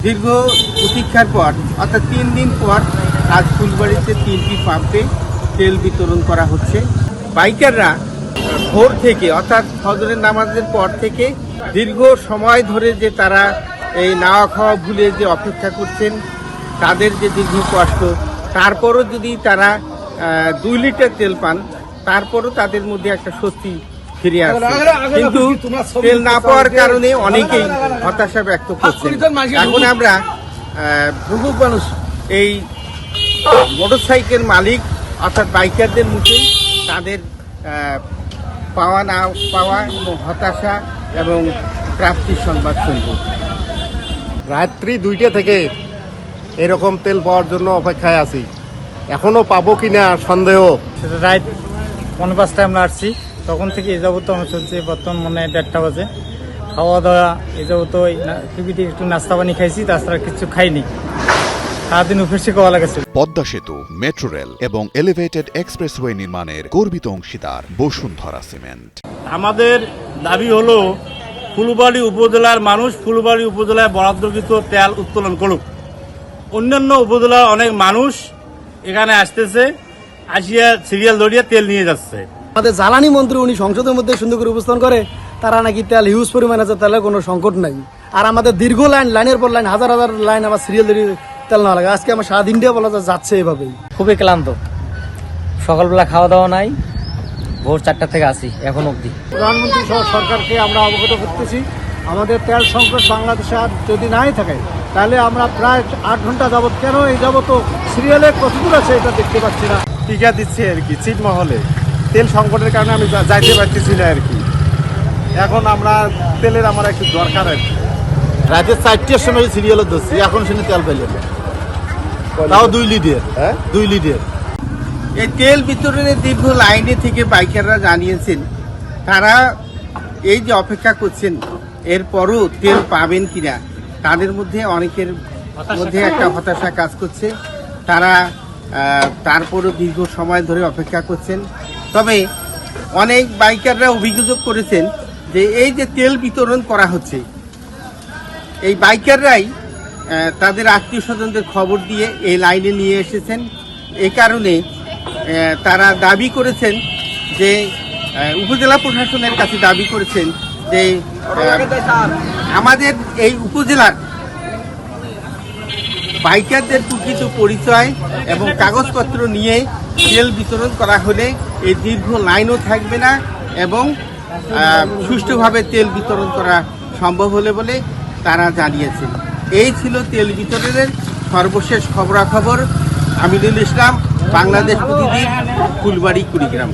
দীর্ঘ প্রতীক্ষার পর অর্থাৎ 3 দিন পর আজ ফুলবাড়িতে 3টি পাম্পে তেল বিতরণ করা হচ্ছে। বাইকাররা ভোর থেকে অর্থাৎ ফজরের নামাজের পর থেকে দীর্ঘ সময় ধরে যে তারা এই নাওয়া খাওয়া ভুলে যে অপেক্ষা করছেন, তাদের যে দীর্ঘ কষ্ট, তারপরও যদি তারা 2 লিটার তেল পান, তারপরও তাদের মধ্যে একটা স্বস্তি ফিরে আসছে। কিন্তু তেল না পাওয়ার কারণে অনেকেই হতাশা ব্যক্ত করছেন। এখন আমরা বহু মানুষ এই মোটরসাইকেল মালিক অর্থাৎ বাইকারদের মুখে তাদের পাওয়া না পাওয়া এবং হতাশা এবং প্রাপ্তির সংবাদ শুনব। রাত্রি 2টা থেকে এরকম তেল পাওয়ার জন্য অপেক্ষায় আছি, এখনো পাবো কিনা সন্দেহ। রাত 5:45 আমরা আসছি, তখন থেকে এই যাবত আমার চলছে। বর্তমান মনে হয় 1:30 বাজে। খাওয়া দাওয়া এই যাবত টিভিতে একটু নাস্তা পানি খাইছি, তাছাড়া কিছু খাইনি। সারাদিন উপেক্ষা করা লাগেছে। পদ্মা সেতু, মেট্রো রেল এবং এলিভেটেড এক্সপ্রেসওয়ে নির্মাণের গর্বিত অংশীদার বসুন্ধরা সিমেন্ট। আমাদের দাবি হলো ফুলবাড়ি উপজেলার মানুষ ফুলবাড়ি উপজেলায় বরাদ্দকৃত তেল উত্তোলন করুক। অন্যান্য উপজেলার অনেক মানুষ এখানে আসতেছে, আসিয়া সিরিয়াল ধরিয়ে তেল নিয়ে যাচ্ছে। আমাদের জ্বালানি মন্ত্রী উনি সংসদের মধ্যে সুন্দর করে উপস্থাপন করে তারা নাকি তেল হিউজ পরিমাণে আছে, তেলের কোনো সংকট নাই। আর আমাদের দীর্ঘ লাইনের পর লাইন, হাজার হাজার লাইন আবার সিরিয়াল ধরে তেল নেওয়া লাগে। আজকে আমার সারাদিন দিয়ে বলা যাচ্ছে এভাবেই। খুবই ক্লান্ত, সকালবেলা খাওয়া দাওয়া নাই, ভোর 4টা থেকে আসি এখন অবধি। প্রধানমন্ত্রী সহ সরকারকে আমরা অবগত করতেছি, আমাদের তেল সংকট বাংলাদেশে আর যদি নাই থাকে তাহলে আমরা প্রায় 8 ঘন্টা যাবত, কেন এই যাবত সিরিয়ালে কতদূর আছে এটা দেখতে পাচ্ছি না। টিকা দিচ্ছে আর কি ছিটমহলে, তেল সংকটের কারণে আমি যাইতে পারতেছি না আর কি। এখন আমরা তেলের আমার একটু দরকার আর কি। রাতে 4টার সময় সিরিয়ালে ধরছি, এখন শুনে তেল পাইলাম, তাও 2 লিটার। 2 লিটার। এই তেল বিতরণের দীর্ঘ লাইনে থেকে বাইকাররা জানিয়েছেন তারা এই যে অপেক্ষা করছেন এরপরও তেল পাবেন কিনা, তাদের মধ্যে অনেকের মধ্যে একটা হতাশা কাজ করছে। তারা তারপরও দীর্ঘ সময় ধরে অপেক্ষা করছেন। তবে অনেক বাইকাররা অভিযোগ করেছেন যে এই যে তেল বিতরণ করা হচ্ছে, এই বাইকাররাই তাদের আত্মীয় স্বজনদের খবর দিয়ে এই লাইনে নিয়ে এসেছেন। এই কারণে তারা দাবি করেছেন যে উপজেলা প্রশাসনের কাছে দাবি করেছেন যে আমাদের এই উপজেলার বাইকারদের প্রকৃত পরিচয় এবং কাগজপত্র নিয়ে তেল বিতরণ করা হলে এই দীর্ঘ লাইনও থাকবে না এবং সুষ্ঠুভাবে তেল বিতরণ করা সম্ভব হলে বলে তারা জানিয়েছেন। এই ছিল তেল বিতরণের সর্বশেষ খবরাখবর। আমিনুল ইসলাম, বাংলাদেশ প্রতিদিন, ফুলবাড়ি, কুড়িগ্রাম।